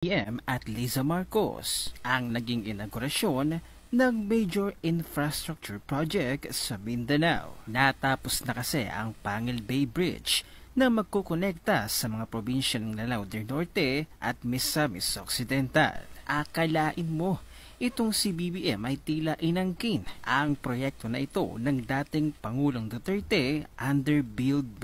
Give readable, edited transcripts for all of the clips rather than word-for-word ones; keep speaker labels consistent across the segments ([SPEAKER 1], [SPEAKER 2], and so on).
[SPEAKER 1] BBM at Liza Marcos ang naging inaugurasyon ng major infrastructure project sa Mindanao. Natapos na kasi ang Pangil Bay Bridge na magkukonekta sa mga probinsya ng Lanao del Norte at Misamis Occidental. Akalain mo, itong si BBM ay tila inangkin ang proyekto na ito ng dating Pangulong Duterte under Build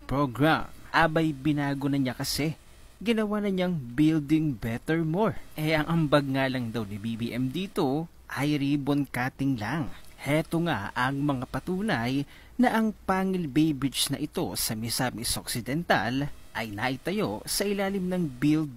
[SPEAKER 1] program. Abay binago na niya kasi. Ginawa na niyang Building Better More. Ang ambag nga lang daw ni BBM dito ay ribbon cutting lang. Heto nga ang mga patunay na ang Pangil Bay Bridge na ito sa Misamis Occidental ay naitayo sa ilalim ng Build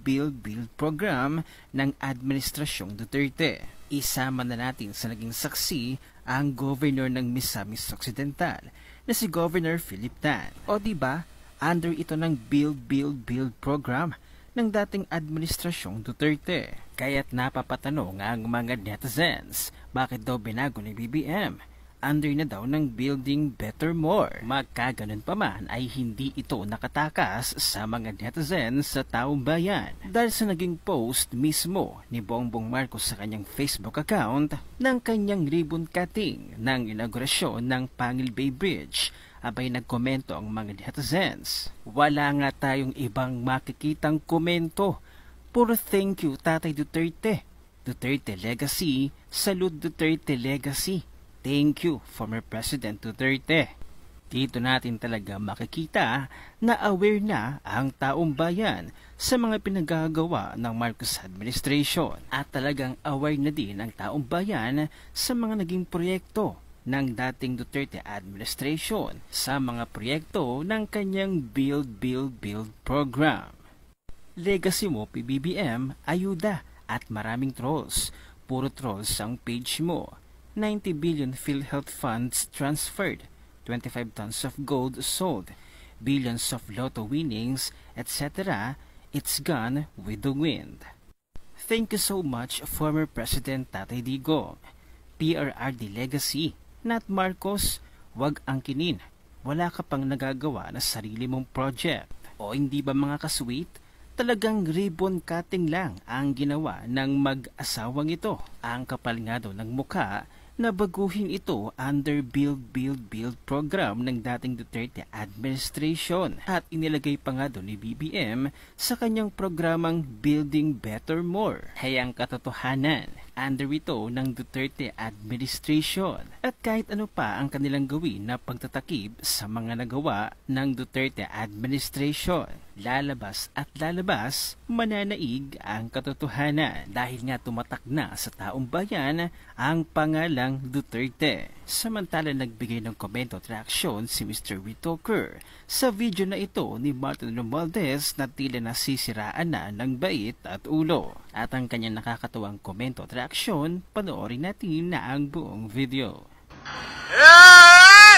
[SPEAKER 1] program ng Administrasyong Duterte. Isama na natin sa naging saksi ang Governor ng Misamis Occidental na si Governor Philip Tan. O diba, under ito ng Build program ng dating Administrasyong Duterte. Kaya't napapatanong ang mga netizens, bakit daw binago ni BBM? Under na daw ng Building Better More. Magkaganon pa man ay hindi ito nakatakas sa mga netizens sa taong bayan dahil sa naging post mismo ni Bongbong Marcos sa kanyang Facebook account ng kanyang ribbon cutting ng inaugurasyon ng Pangil Bay Bridge. Abay nagkomento ang mga netizens. Wala nga tayong ibang makikitang komento. Puro thank you Tatay Duterte. Duterte Legacy, salute Duterte Legacy. Thank you former President Duterte. Dito natin talaga makikita na aware na ang taong bayan sa mga pinagagawa ng Marcos administration at talagang aware na din ang taong bayan sa mga naging proyekto ng dating Duterte administration sa mga proyekto ng kanyang Build program. Legacy mo, PBBM, ayuda at maraming trolls. Puro trolls ang page mo. 90 billion PhilHealth funds transferred, 25 tons of gold sold, billions of lotto winnings, etc. It's gone with the wind. Thank you so much, former President Tatay Digong. PRRD Legacy. Not Marcos, wag angkinin. Wala ka pang nagagawa na sarili mong project. O hindi ba mga kasweet? Talagang ribbon cutting lang ang ginawa ng mag-asawang ito. Ang kapal nga daw ng mukha na baguhin ito under Build program ng dating Duterte administration at inilagay pa nga doon ni BBM sa kanyang programang Building Better More. Hayang katotohanan, under ito ng Duterte administration at kahit ano pa ang kanilang gawin na pagtatakip sa mga nagawa ng Duterte administration. Lalabas at lalabas, mananaig ang katotohanan dahil nga tumatak na sa taong bayan ang pangalang Duterte. Samantala nagbigay ng komento at reaksyon si Mr. Whitaker sa video na ito ni Martin Romualdez na tila nasisiraan na ng bait at ulo. At ang kanyang nakakatuwang komento at reaksyon, panoorin natin na ang buong video.
[SPEAKER 2] Hey!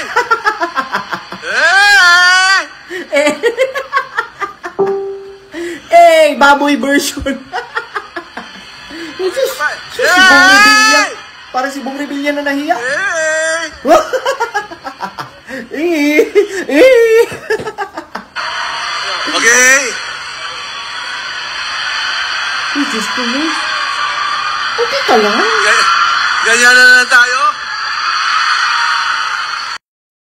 [SPEAKER 2] Hey!
[SPEAKER 3] Hey, baboy version. Si Bong Revilla. Parang si Bong Revilla na nahiya.
[SPEAKER 2] Okay.
[SPEAKER 3] Diyos ko mo. Okay ka lang.
[SPEAKER 2] Ganyan na lang tayo.